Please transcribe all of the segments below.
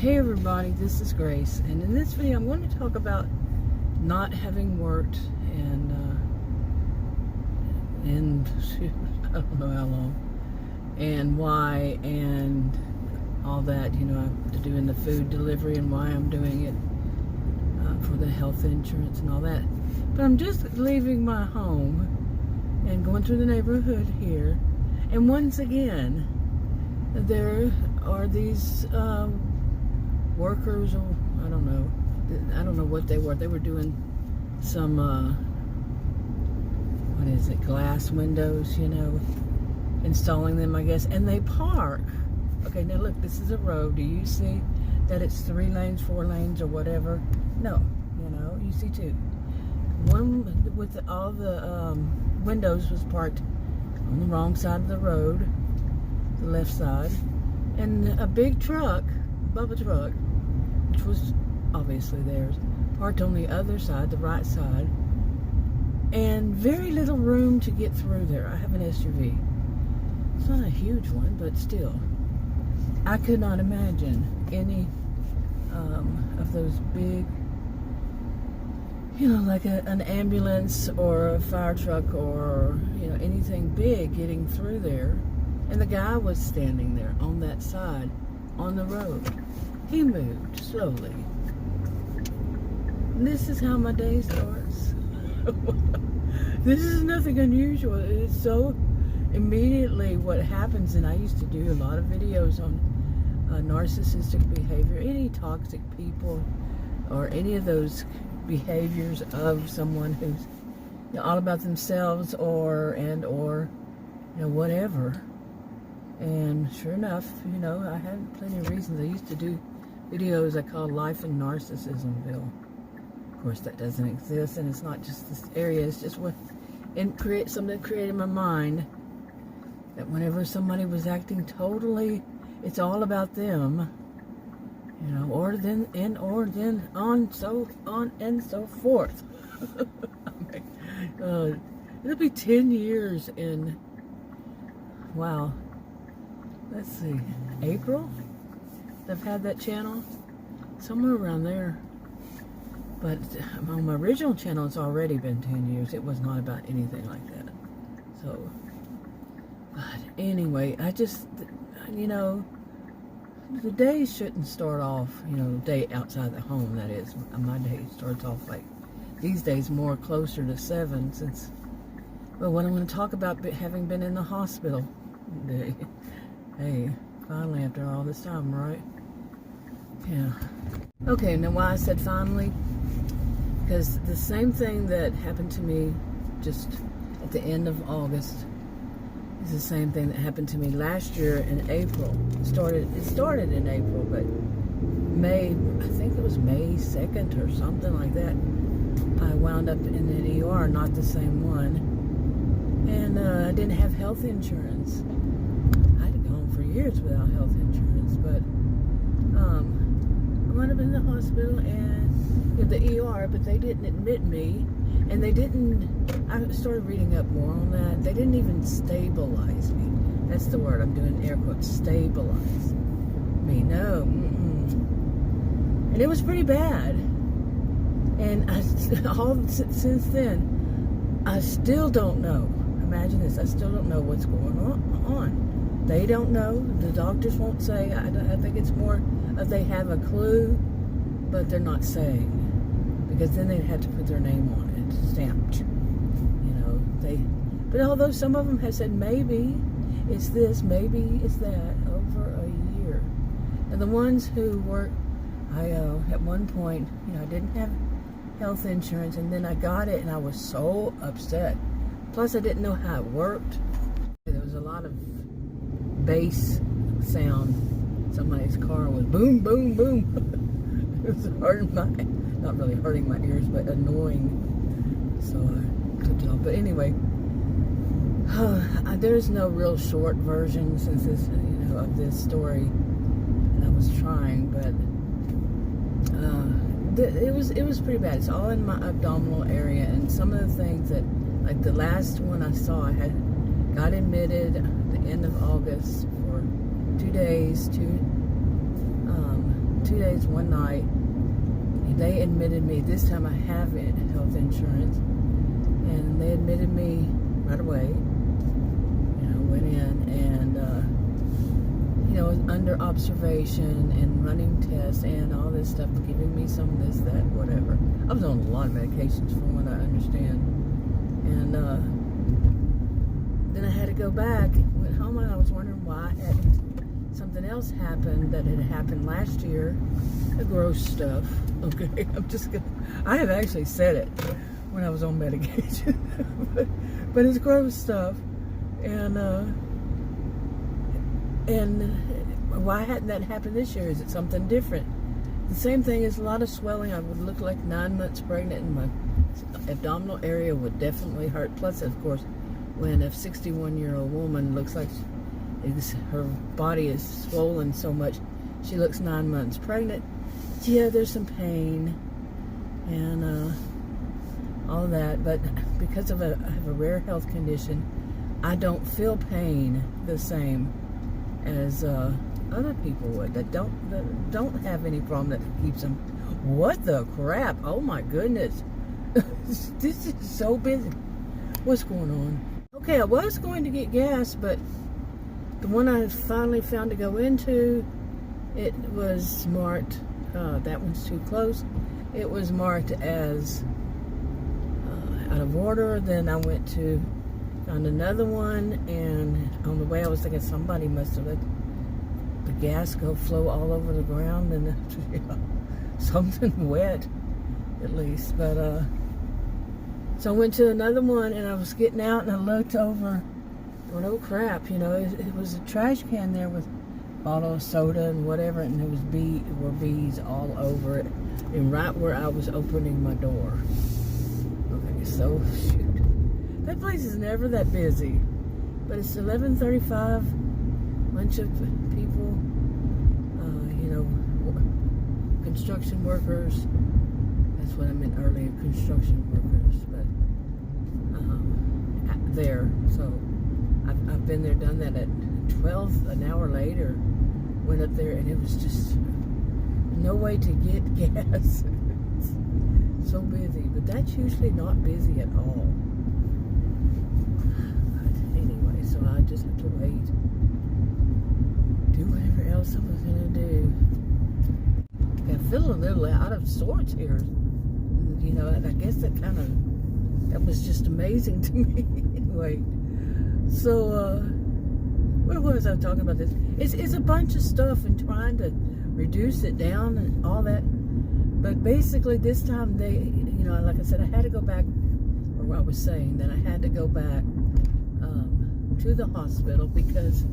Hey everybody, this is Grace, and in this video I'm going to talk about not having worked and I don't know how long, and why, and all that, you know, I'm doing the food delivery and why I'm doing it for the health insurance and all that. But I'm just leaving my home and going through the neighborhood here, and once again there are these workers, or I don't know what they were. They were doing some what is it, glass windows, you know, installing them, I guess. And they park. Okay, now look, this is a road. Do you see that it's 3 lanes, 4 lanes, or whatever? No, you know, you see 2. One with all the windows was parked on the wrong side of the road, the left side, and a big truck, Bubba truck, which was obviously theirs, parked on the other side, the right side, and very little room to get through there. I have an SUV. It's not a huge one, but still, I could not imagine any of those big, you know, like an ambulance or a fire truck or, you know, anything big getting through there. And the guy was standing there on that side, on the road. He moved slowly. And this is how my day starts. This is nothing unusual. It's so immediately what happens. And I used to do a lot of videos on narcissistic behavior, any toxic people, or any of those behaviors of someone who's, you know, all about themselves or you know, whatever. And sure enough, you know, I had plenty of reasons. I used to do videos I call Life in Narcissismville. Of course, that doesn't exist, and it's not just this area. It's just what, and something created in my mind that whenever somebody was acting totally, it's all about them, you know, or then on and so forth. It'll be 10 years in, wow, let's see, April I've had that channel, somewhere around there. But on my original channel, it's already been 10 years. It was not about anything like that. So, but anyway, I just, you know, the day shouldn't start off, you know, the day outside the home, that is. My day starts off like, these days, more closer to 7, since, well, what I'm going to talk about having been in the hospital day. Hey, finally, after all this time, right? Yeah. Okay, now why I said finally? Because the same thing that happened to me just at the end of August is the same thing that happened to me last year in April. It started in April, but May, I think it was May 2nd or something like that, I wound up in the ER, not the same one. And I didn't have health insurance. For years without health insurance, but I wound up in the hospital and the ER, but they didn't admit me, and they didn't, I started reading up more on that, they didn't even stabilize me. That's the word I'm doing, air quotes, stabilize me. No. And it was pretty bad, and since then I still don't know. Imagine this, I still don't know what's going on. They don't know. The doctors won't say. I think it's more of they have a clue, but they're not saying, because then they'd have to put their name on it, stamped. You know, but although some of them have said maybe it's this, maybe it's that, over a year. And the ones who were, at one point, you know, I didn't have health insurance, and then I got it, and I was so upset. Plus, I didn't know how it worked. There was a lot of bass sound. Somebody's car was boom, boom, boom. It was hurting not really hurting my ears, but annoying. So I took it off. But anyway, there's no real short version since this, you know, of this story. And I was trying, but it was pretty bad. It's all in my abdominal area, and some of the things that, like the last one I saw, I got admitted at the end of August for 2 days, two 2 days, 1 night. They admitted me. This time I have health insurance, and they admitted me right away. Went in and under observation and running tests and all this stuff, giving me some of this, that, whatever. I was on a lot of medications from what I understand. And then I had to go back, went home, and I was wondering why something else happened that had happened last year. The gross stuff. Okay, I have actually said it when I was on medication. but it's gross stuff. And why hadn't that happened this year? Is it something different? The same thing is a lot of swelling. I would look like 9 months pregnant, and my abdominal area would definitely hurt. Plus, of course, when a 61-year-old woman looks like her body is swollen so much, she looks 9 months pregnant. Yeah, there's some pain and all that, but because I have a rare health condition, I don't feel pain the same as other people would that don't have any problem that keeps them. What the crap? Oh my goodness. This is so busy. What's going on? Okay, I was going to get gas, but the one I finally found to go into, it was marked, that one's too close. It was marked as out of order. Then I went to found another one, and on the way I was thinking somebody must have let the gas flow all over the ground, and something wet at least. But so I went to another one, and I was getting out, and I looked over, going, oh crap, it was a trash can there with a bottle of soda and whatever, and there were bees all over it, and right where I was opening my door. Okay, so shoot. That place is never that busy, but it's 11:35. Bunch of people, construction workers. That's what I meant earlier, construction workers. But there, so I've been there, done that at 12. An hour later, went up there, and it was just no way to get gas. It's so busy, but that's usually not busy at all. So I just have to wait, do whatever else I was going to do. I feel a little out of sorts here, and I guess that was just amazing to me. Anyway, so what was I talking about this? It's a bunch of stuff and trying to reduce it down and all that, but basically this time they, like I said, I had to go back, or I was saying that I had to go back to the hospital because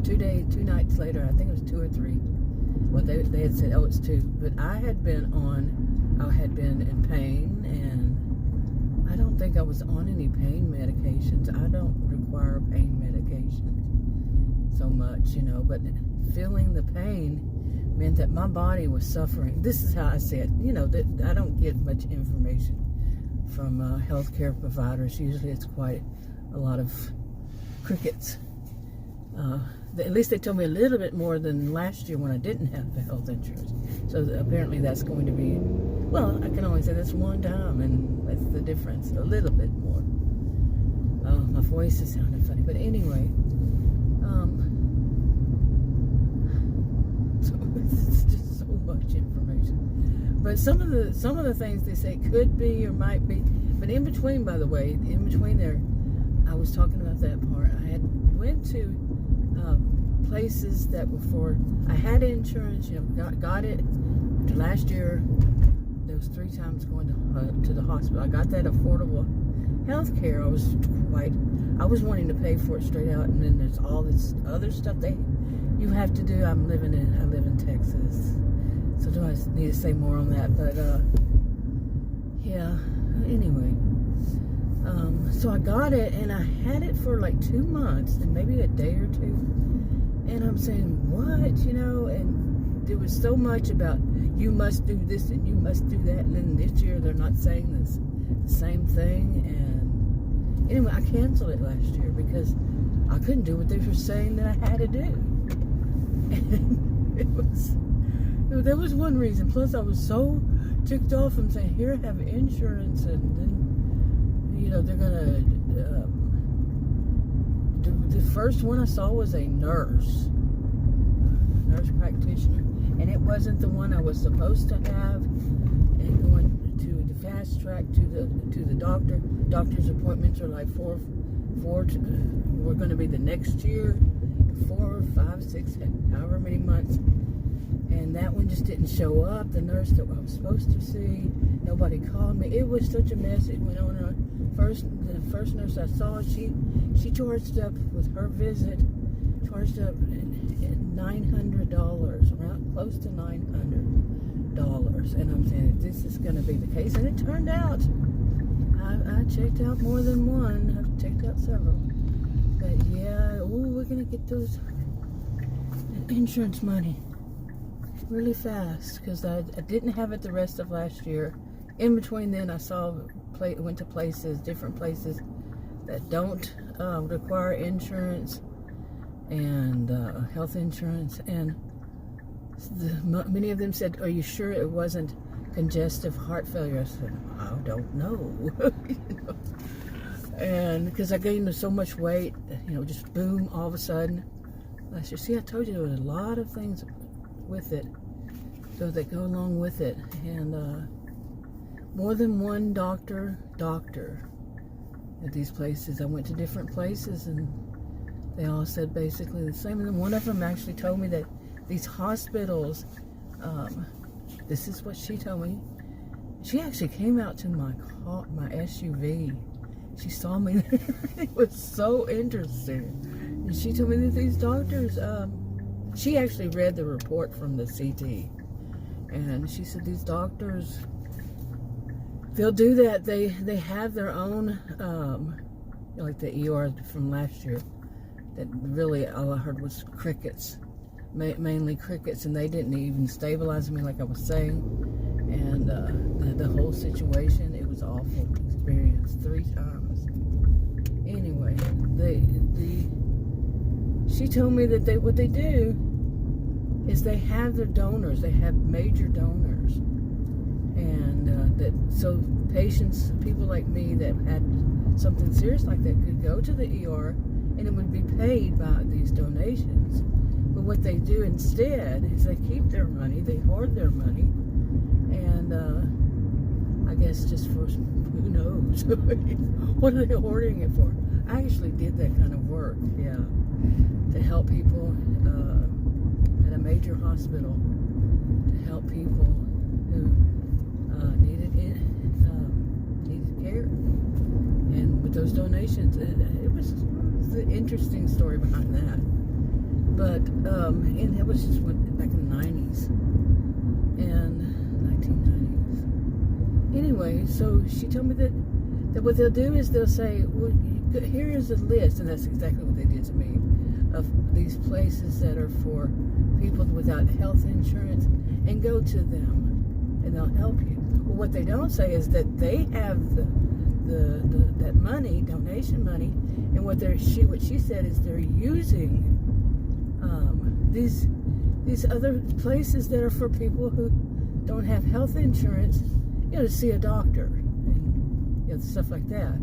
2 nights later, I think it was 2 or 3, well they had said, oh, it's 2, but I had been in pain, and I don't think I was on any pain medications. I don't require pain medication so much, but feeling the pain meant that my body was suffering. This is how I see it. That I don't get much information from healthcare providers. Usually it's quite a lot of crickets. At least they told me a little bit more than last year when I didn't have the health insurance. So apparently that's going to be, well, I can only say that's one time, and that's the difference, a little bit more. My voice is sounding funny, but anyway, so it's just so much information. But some of the things they say could be or might be, but in between, by the way, in between there, I was talking about that part. I had went to places that were for, I had insurance, got it last year. There was 3 times going to the hospital. I got that affordable health care. I was wanting to pay for it straight out, and then there's all this other stuff you have to do. I live in Texas. So do I need to say more on that? But yeah, anyway, so I got it, and I had it for like 2 months, and maybe a day or 2, and I'm saying, what, and there was so much about you must do this and you must do that, and then this year they're not saying the same thing. And anyway, I canceled it last year because I couldn't do what they were saying that I had to do. There was one reason. Plus, I was so ticked off from saying, "Here, have insurance," and then they're gonna. The first one I saw was a nurse practitioner, and it wasn't the one I was supposed to have. And going to the fast track to the doctor. Doctor's appointments are like four. We're going to be the next year, 4, 5, 6, however many months. And that one just didn't show up. The nurse that I was supposed to see, nobody called me. It was such a mess. It went on and on. The first nurse I saw, she charged up with her visit, charged up $900, around close to $900. And I'm saying, this is going to be the case. And it turned out, I checked out more than one. I've checked out several. But yeah, we're going to get those insurance money really fast, because I didn't have it the rest of last year. In between then, I went to different places that don't require insurance and health insurance, and many of them said, "Are you sure it wasn't congestive heart failure?" I said, "I don't know." And because I gained so much weight, just boom, all of a sudden. Last year, see, I told you there was a lot of things with it, so that go along with it, and more than one doctor at these places. I went to different places, and they all said basically the same. And then one of them actually told me that these hospitals, this is what she told me. She actually came out to my SUV. She saw me there. It was so interesting. And she told me that these doctors, she actually read the report from the CT. And she said these doctors, they'll do that. They have their own, like the ER from last year, that really all I heard was crickets, mainly crickets, and they didn't even stabilize me like I was saying. And the whole situation, it was awful experience 3 times. Anyway, she told me that what they do is they have their donors. They have major donors, and so patients, people like me that had something serious like that, could go to the ER, and it would be paid by these donations. But what they do instead is they keep their money, they hoard their money, and I guess just for who knows what are they hoarding it for? I actually did that kind of work, yeah, to help people at a major hospital, to help people who needed care. And with those donations, it was an interesting story behind that. But and it was just back in the 90s and 1990s. Anyway, so she told me that what they'll do is they'll say, well, here is a list, and that's exactly what they did to me, of these places that are for people without health insurance, and go to them and they'll help you. Well, what they don't say is that they have that money, donation money, and what she said is they're using these other places that are for people who don't have health insurance, to see a doctor and stuff like that,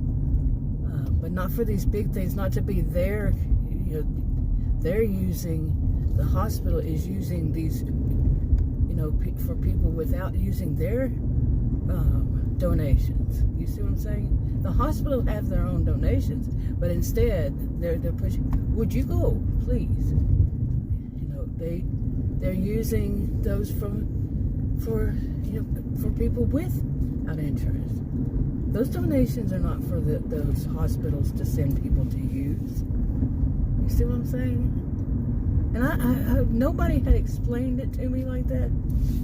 but not for these big things, not to be there. They're using, the hospital is using these, for people without using their donations. You see what I'm saying? The hospital have their own donations, but instead they're pushing, would you go, please? They're using those for people without insurance. Those donations are not for those hospitals to send people to use. You see what I'm saying? And I nobody had explained it to me like that.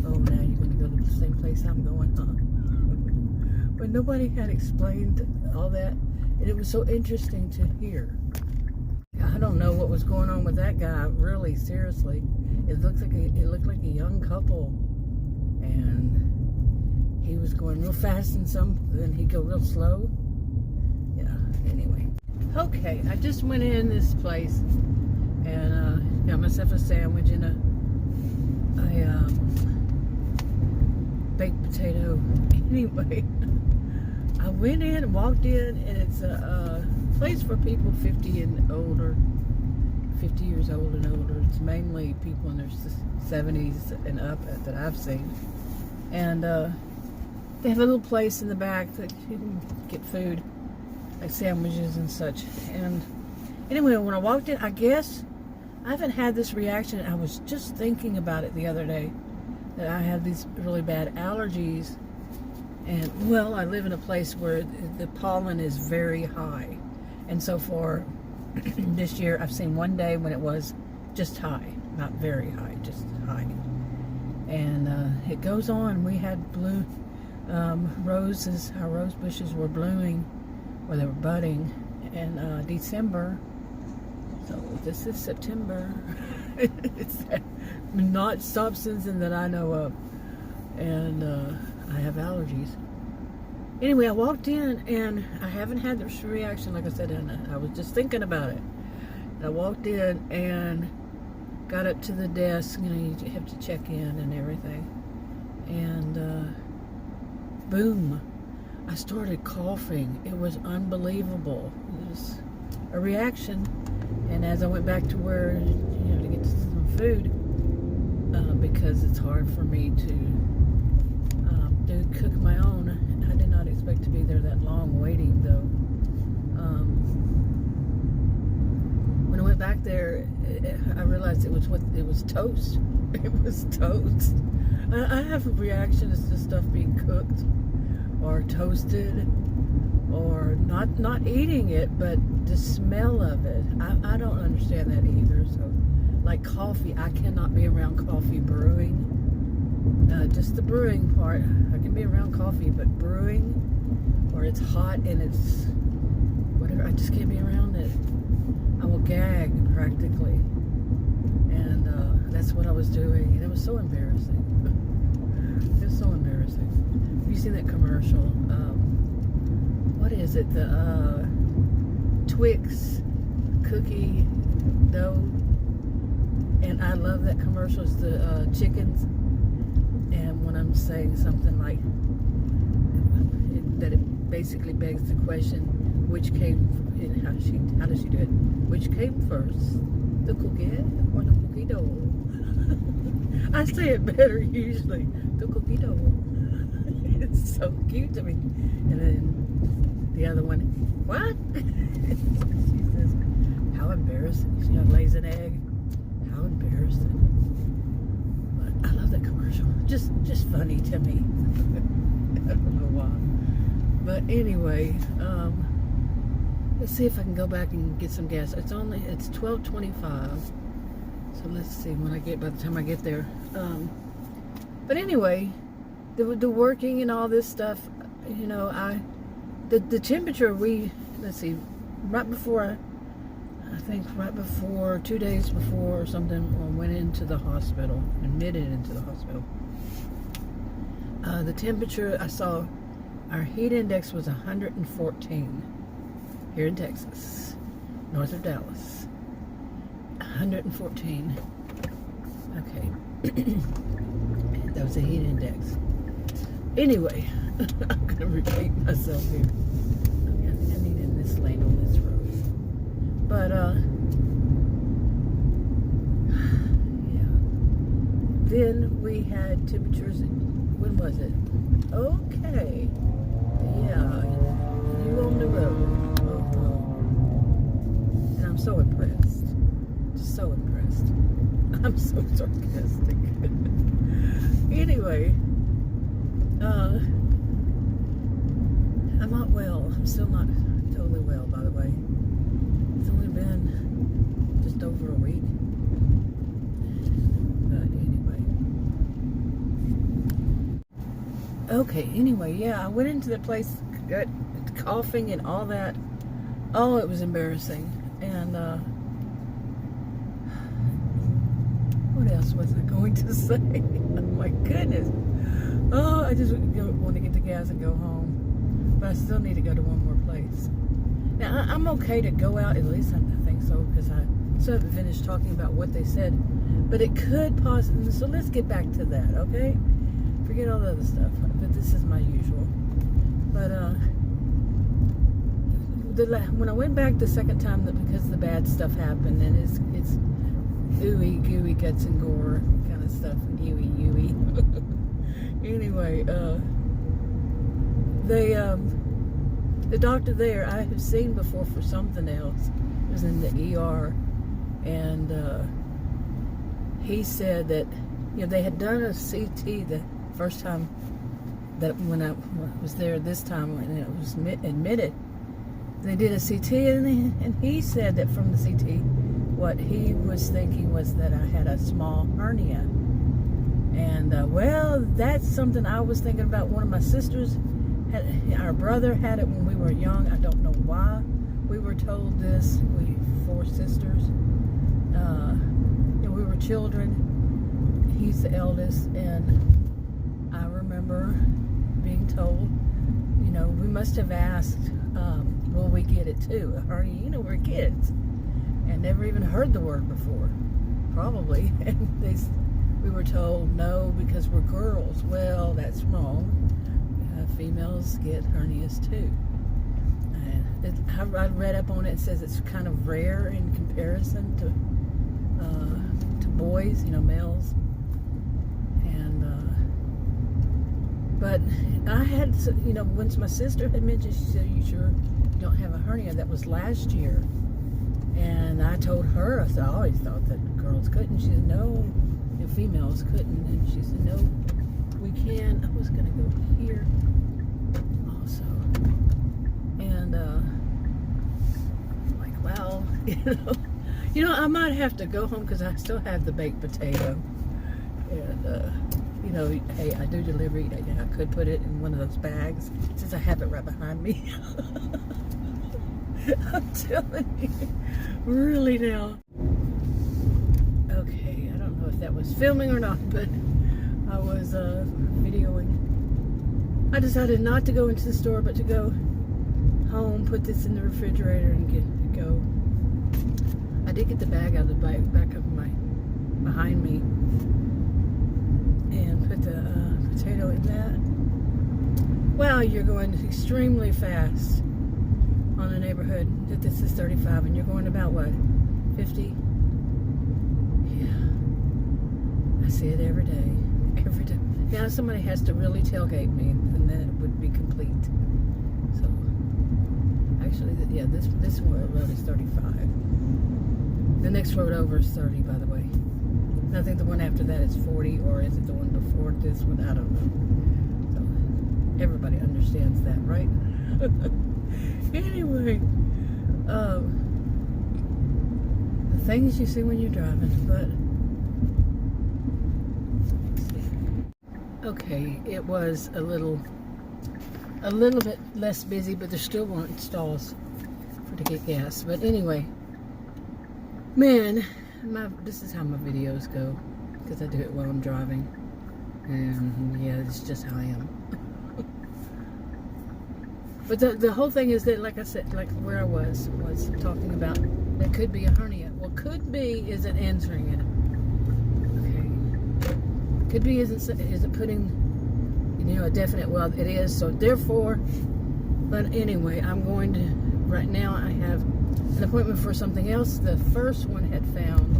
Oh, now you're going to go to the same place I'm going, huh? But nobody had explained all that, and it was so interesting to hear. I don't know what was going on with that guy, really, seriously. It looked like a young couple, and he was going real fast and then he'd go real slow. Yeah, anyway. Okay, I just went in this place and got myself a sandwich and anyway, I went in and walked in, and it's a place for people 50 and older, 50 years old and older. It's mainly people in their 70s and up that I've seen. And they have a little place in the back that you can get food, like sandwiches and such. And anyway, when I walked in, I guess I haven't had this reaction. I was just thinking about it the other day, that I have these really bad allergies. And, well, I live in a place where the pollen is very high. And so far, this year, I've seen one day when it was just high. Not very high, just high. And it goes on. We had blue roses. Our rose bushes were blooming, or they were budding, in December. So this is September. It's not stopped since then that I know of. And I have allergies. Anyway, I walked in, and I haven't had this reaction, like I said, and I was just thinking about it. And I walked in and got up to the desk. You know, you have to check in and everything. And boom, I started coughing. It was unbelievable. It was a reaction. And as I went back to where, you know, to get some food, because it's hard for me to cook my own. I did not expect to be there that long waiting, though. When I went back there, I realized it was toast. It was toast. I have reactions to stuff being cooked or toasted, or not eating it, but the smell of it. I don't understand that either. So, like coffee, I cannot be around coffee brewing. Just the brewing part, I can be around coffee, but brewing, or it's hot and it's whatever, I just can't be around it. I will gag practically. And that's what I was doing, and it was so embarrassing. It was so embarrassing. Have you seen that commercial? What is it? The Twix cookie dough. And I love that commercial. It's the chickens. And when I'm saying something like that, it basically begs the question, which came, how does she do it? Which came first, the cookie or the cookie dough? I say it better usually, the cookie dough. It's so cute to me. And then the other one, what? She says, how embarrassing. She lays an egg. How embarrassing. But I love that commercial. Just funny to me. I don't know why. But anyway, let's see if I can go back and get some gas. It's 12:25. So let's see by the time I get there. But anyway, the working and all this stuff, you know, the temperature, let's see, right before 2 days before or something, I went into the hospital, admitted into the hospital. The temperature, I saw our heat index was 114 here in Texas, north of Dallas. 114. Okay. That was the heat index. Anyway, I'm going to repeat myself here. I need in this lane on this road. But, yeah. Then we had temperatures, when was it? Okay. Yeah. You on the road. And I'm so impressed. So impressed. I'm so sarcastic. Anyway, I'm not well. I'm still not totally well, by the way. It's only been just over a week. But anyway. Okay, anyway, yeah, I went into the place, got coughing and all that. Oh, it was embarrassing. And, what else was I going to say? Oh my goodness. Oh, I just want to get the gas and go home. But I still need to go to one more place. Now, I'm okay to go out, at least I think so, because I still haven't finished talking about what they said. But it could possibly, so let's get back to that, okay? Forget forget all the other stuff, but this is my usual. But when I went back the second time, because the bad stuff happened, and it's ooey gooey guts and gore kind of stuff, ooey. Anyway, the doctor there I have seen before for something else. It was in the ER, and he said that they had done a CT the first time that when I was there this time when it was admitted. They did a CT, and he said that from the CT, what he was thinking was that I had a small hernia. And well, that's something I was thinking about. One of my sisters, our brother had it when we were young. I don't know why we were told this. We 4 sisters. We were children. He's the eldest, and I remember being told, we must have asked, will we get it too? A hernia, we're kids, and never even heard the word before, probably. And we were told no because we're girls. Well, that's wrong. Females get hernias too. I read up on it. It says it's kind of rare in comparison to boys, males. And but I had, once my sister had mentioned, she said, "You sure you don't have a hernia?" That was last year. And I told her, I said, I always thought that girls couldn't. She said, no, females couldn't. And she said, no, we can. I was going to go here also. And I'm like, wow, I might have to go home because I still have the baked potato. And, hey, I do delivery. I could put it in one of those bags since I have it right behind me. I'm telling you, really now. Okay, I don't know if that was filming or not, but I was videoing. I decided not to go into the store, but to go home, put this in the refrigerator, and go. I did get the bag out of the back of behind me, and put the potato in that. Wow, you're going extremely fast on a neighborhood that this is 35, and you're going about what, 50? Yeah, I see it every day. Now somebody has to really tailgate me, and then it would be complete. So actually, yeah, this road is 35. The next road over is 30, by the way. And I think the one after that is 40, or is it the one before this one? I don't know. So everybody understands that, right? Anyway, the things you see when you're driving, but okay, it was a little bit less busy, but there still weren't stalls to get gas. But anyway, man, this is how my videos go, because I do it while I'm driving, and yeah, it's just how I am. But the whole thing is that, like I said, like where I was talking about, that could be a hernia. Well, could be isn't answering it. Okay. Could be isn't putting, a definite, well, it is, so therefore, but anyway, I'm going to, right now I have an appointment for something else. The first one had found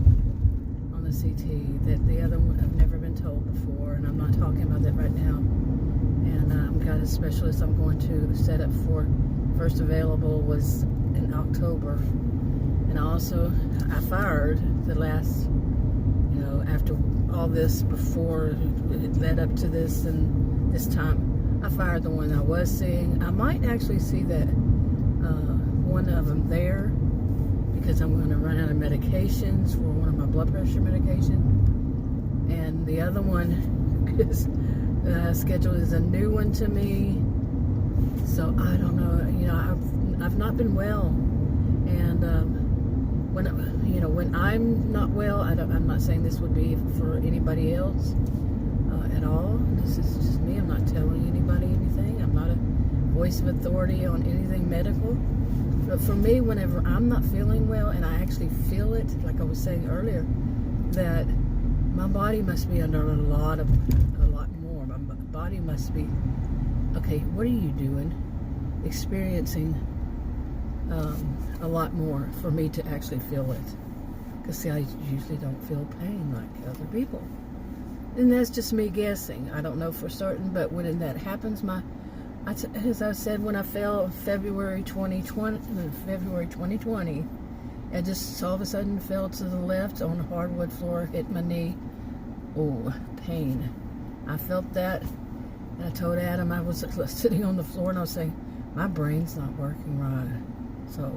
on the CT that the other one I've never been told before, and I'm not talking about that right now. And I've got a specialist I'm going to set up for. First available was in October. And also, I fired the last, after all this, before it led up to this and this time, I fired the one I was seeing. I might actually see that one of them there, because I'm going to run out of medications for one of my blood pressure medication. And the other one is scheduled is a new one to me. So I don't know. I've not been well, and when I'm not well, I'm not saying this would be for anybody else at all. This is just me. I'm not telling anybody anything. I'm not a voice of authority on anything medical. But for me, whenever I'm not feeling well, and I actually feel it, like I was saying earlier, that my body must be under a lot more My body must be, okay, what are you doing? Experiencing a lot more for me to actually feel it. Because, see, I usually don't feel pain like other people. And that's just me guessing. I don't know for certain, but when that happens, as I said, when I fell February 2020, I just all of a sudden fell to the left on the hardwood floor, hit my knee. Oh, pain. I felt that, and I told Adam, I was sitting on the floor, and I was saying, my brain's not working right. So,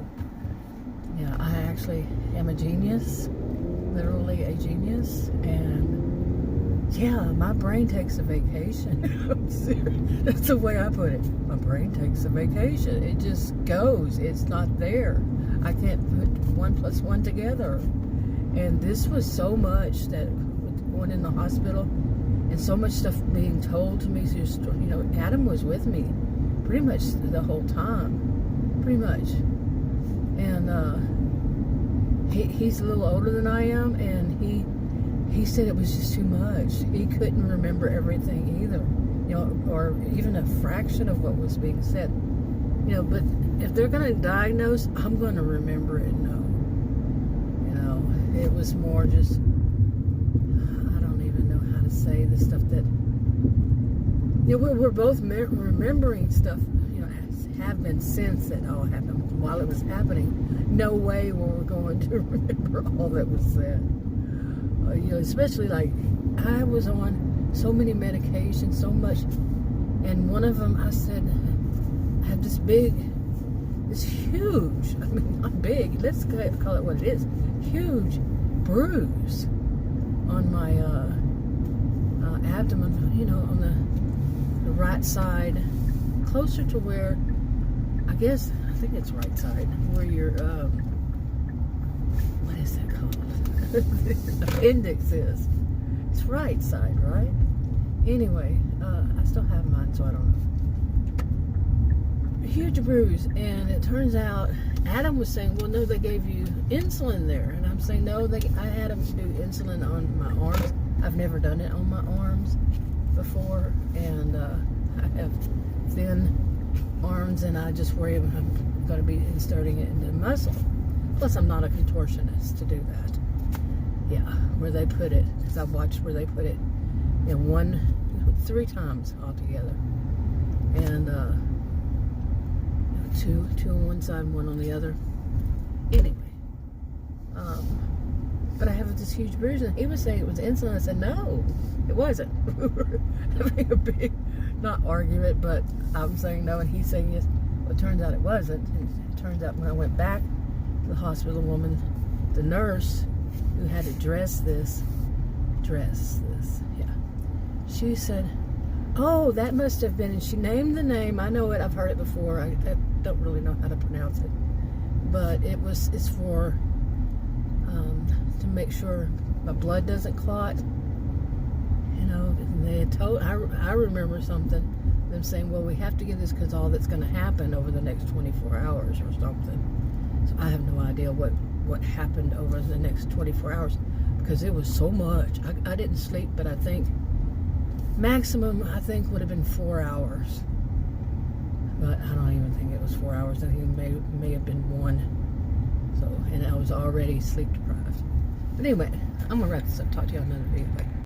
yeah, I actually am a genius, literally a genius, and yeah, my brain takes a vacation. I'm serious. That's the way I put it. My brain takes a vacation. It just goes. It's not there. I can't put 1 + 1 together. And this was so much that going in the hospital and so much stuff being told to me. Adam was with me pretty much the whole time. Pretty much. And he's a little older than I am, and he said it was just too much. He couldn't remember everything either, or even a fraction of what was being said. But if they're going to diagnose, I'm going to remember it. It was more just, I don't even know how to say the stuff that, we're both remembering stuff, have been since it all happened. While it was happening, no way were we going to remember all that was said. Especially like I was on so many medications, so much, and one of them I said I had this huge, I mean not big, let's call it what it is, huge bruise on my abdomen, on the right side, closer to where, I think it's right side, where your, what is that called? Appendix is. It's right side, right? Anyway, I still have mine, so I don't know. A huge bruise, and it turns out Adam was saying, well, no, they gave you insulin there. And I'm saying, no, I had them do insulin on my arms. I've never done it on my arms before, and I have thin arms, and I just worry about I'm going to be inserting it into muscle. Plus, I'm not a contortionist to do that. Yeah, where they put it, because I've watched where they put it, 3 times altogether, and two on one side, 1 on the other. Anyway, but I have this huge bruise, and he was saying it was insulin. I said no, it wasn't. We were having a big, not argument, but I'm saying no, and he's saying yes. Well, it turns out it wasn't. And it turns out when I went back to the hospital, the nurse who had to dress this, yeah, she said, oh, that must have been, and she named the name. I know it, I've heard it before. I don't really know how to pronounce it, but it's for to make sure my blood doesn't clot. And they had told, I remember them saying, well, we have to give this because all that's going to happen over the next 24 hours or something. So I have no idea what happened over the next 24 hours, because it was so much. I didn't sleep, but I think maximum would have been 4 hours, but I don't even think it was 4 hours. I think it may have been 1. So, and I was already sleep deprived. But anyway, I'm gonna wrap this up. Talk to you on another video. Bye.